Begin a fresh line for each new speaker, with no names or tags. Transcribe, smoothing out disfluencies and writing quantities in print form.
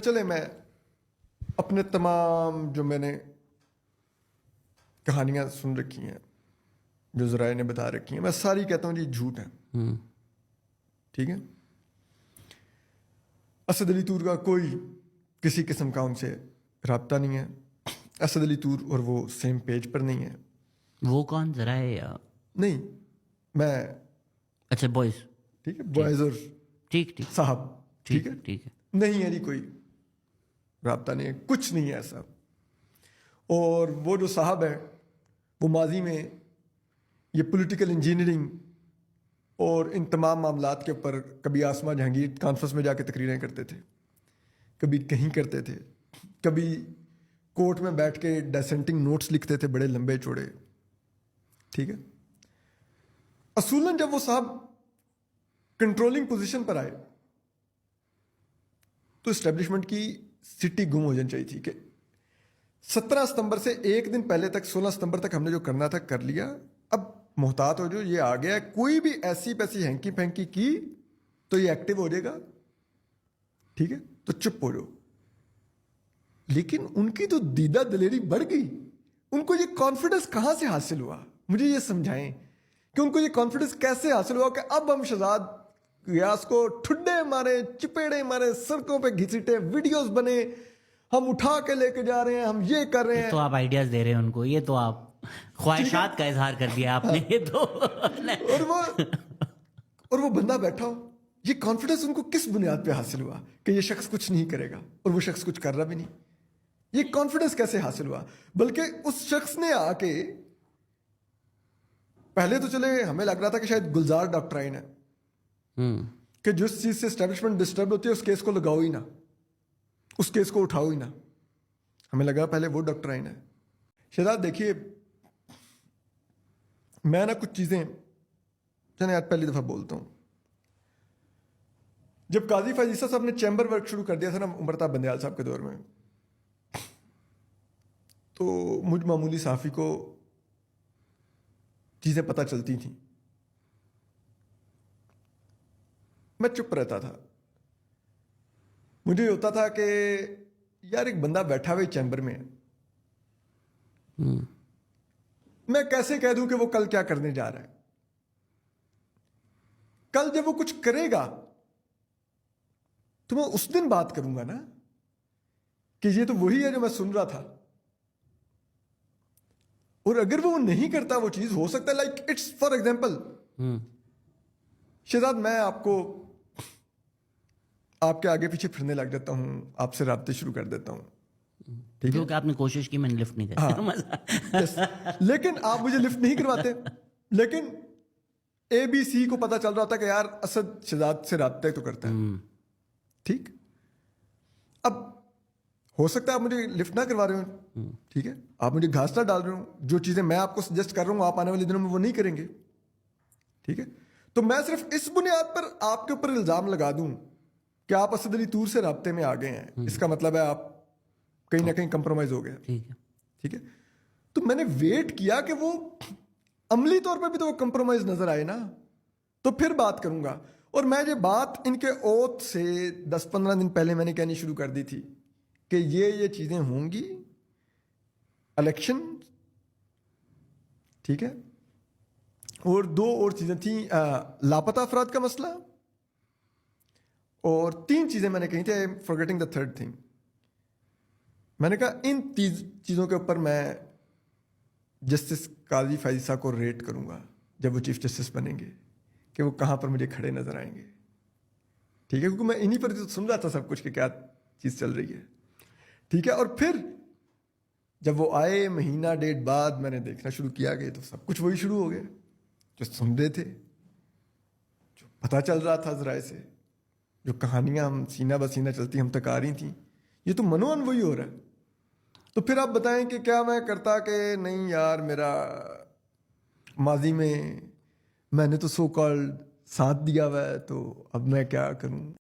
चले मैं अपने तमाम जो मैंने कहानियां सुन रखी हैं, जो ज़राए ने बता रखी हैं, मैं सारी कहता हूँ जी झूठ है। ठीक है। असद अली तूर का कोई किसी किस्म का उनसे रब्ता नहीं है। असद अली तूर और वो सेम पेज पर नहीं है।
वो कौन जरा है या
नहीं, मैं
अच्छा बॉयज
ठीक है, बॉयज और
ठीक ठीक
साहब ठीक है,
ठीक है
नहीं है जी, कोई रब्ता नहीं है, कुछ नहीं है ऐसा। और वो जो साहब है वो माजी में ये पॉलिटिकल इंजीनियरिंग और इन तमाम मामलात के ऊपर कभी आसमा जहांगीर कॉन्फ्रेंस में जाके तकरीरें करते थे, कभी कहीं करते थे, कभी कोर्ट में बैठ के डिसेंटिंग नोट्स लिखते थे बड़े लंबे चौड़े। ठीक है। असूलन जब वो साहब कंट्रोलिंग पोजीशन पर आए तो एस्टेब्लिशमेंट की सिटी गुम हो जानी चाहिए थी कि 17 सितंबर से एक दिन पहले तक 16 सितंबर तक हमने जो करना था कर लिया, अब मोहतात हो जो, ये आ गया है, कोई भी ऐसी पैसी हैंकी फैंकी की तो ये एक्टिव हो जाएगा। ठीक है, तो चुप हो जाओ। लेकिन उनकी तो दीदा दिलेरी बढ़ गई। उनको ये कॉन्फिडेंस कहां से हासिल हुआ, मुझे ये समझाएं कि उनको ये कॉन्फिडेंस कैसे हासिल हुआ कि अब हम शहजाद गियास को ठुड्डे मारे, चिपेड़े मारे, सड़कों पे घसीटे, वीडियोस बने, हम उठा के लेके जा रहे हैं, हम ये कर रहे हैं।
तो आप आइडियाज दे रहे हैं उनको, ये तो आप ख्वाहिशात का इजहार कर दिया आपने। ये तो
और वो बंदा बैठा हो, ये कॉन्फिडेंस उनको किस बुनियाद पे हासिल हुआ कि ये शख्स कुछ नहीं करेगा, और वो शख्स कुछ कर रहा भी नहीं। ये कॉन्फिडेंस कैसे हासिल हुआ? बल्कि उस शख्स ने आके, पहले तो चले हमें लग रहा था कि शायद गुलजार डॉक्ट्राइन है कि जिस चीज से एस्टेब्लिशमेंट डिस्टर्ब होती है उस केस को लगाओ ही ना, उस केस को उठाओ ही ना। हमें लगा पहले वो डॉक्ट्राइन है। शहजाद देखिए, मैं ना कुछ चीजें चले आज पहली दफा बोलता हूं। जब काजी फैजीसा साहब ने चैम्बर वर्क शुरू कर दिया था ना उमरता बंदयाल साहब के दौर में, तो मुझ मामूली साफी को चीजें पता चलती थी, मैं चुप रहता था। मुझे होता था कि यार एक बंदा बैठा हुआ चैम्बर में है, मैं कैसे कह दूं कि वो कल क्या करने जा रहा है। कल जब वो कुछ करेगा तो मैं उस दिन बात करूंगा ना कि ये तो वही है जो मैं सुन रहा था। और अगर वो नहीं करता वो चीज, हो सकता है like it's for example Shahzad, मैं आपको आपके आगे पीछे फिरने लग जाता हूं, आपसे राब्ते शुरू कर देता हूं, ठीक है,
क्योंकि आपने कोशिश की, मैंने लिफ्ट नहीं करी।
हाँ। yes. लेकिन आप मुझे लिफ्ट नहीं करवाते। लेकिन ABC को पता चल रहा था कि यार असद शहजाद से राब्ते तो करता है। ठीक, अब हो सकता है आप मुझे लिफ्ट ना करवा रहे हो, ठीक है, आप मुझे घास ना डाल रहे हो, जो चीजें मैं आपको सजेस्ट कर रहा हूं आप आने वाले दिनों में वो नहीं करेंगे। ठीक है, तो मैं सिर्फ इस बुनियाद पर आपके ऊपर इल्जाम लगा दूं कि आप असद अली तूर से राब्ते में आ गए हैं, इसका मतलब है आप कहीं ना कहीं कंप्रोमाइज हो गए।
ठीक है,
ठीक है, तो मैंने वेट किया कि वो अमली तौर पे भी तो वो कंप्रोमाइज नजर आए ना, तो फिर बात करूंगा। और मैं ये बात इनके ओथ से 10-15 दिन पहले मैंने कहनी शुरू कर दी थी कि ये चीजें होंगी, इलेक्शन, ठीक है, और 2 और चीजें थी, लापता अफराद का मसला, और 3 चीजें मैंने कही थी, फॉरगेटिंग द थर्ड थिंग। मैंने कहा इन चीजों के ऊपर मैं जस्टिस काजी फैजीसा को रेट करूंगा जब वो चीफ जस्टिस बनेंगे, कि वो कहां पर मुझे खड़े नजर आएंगे। ठीक है, क्योंकि मैं इन्हीं पर तो सुन रहा था सब कुछ कि क्या चीज चल रही है। ठीक है, और फिर जब वो आए महीना 1.5 बाद मैंने देखना शुरू किया कि तो सब कुछ वही शुरू हो गया जो सुन रहे थे, जो पता चल रहा था जराए से, जो कहानियां हम सीना बसीना चलती हम तक आ रही थी, ये तो मनोअन वही हो रहा है। तो फिर आप बताएं कि क्या मैं करता कि नहीं यार, मेरा माजी में मैंने तो सो कॉल्ड साथ दिया हुआ है, तो अब मैं क्या करूं।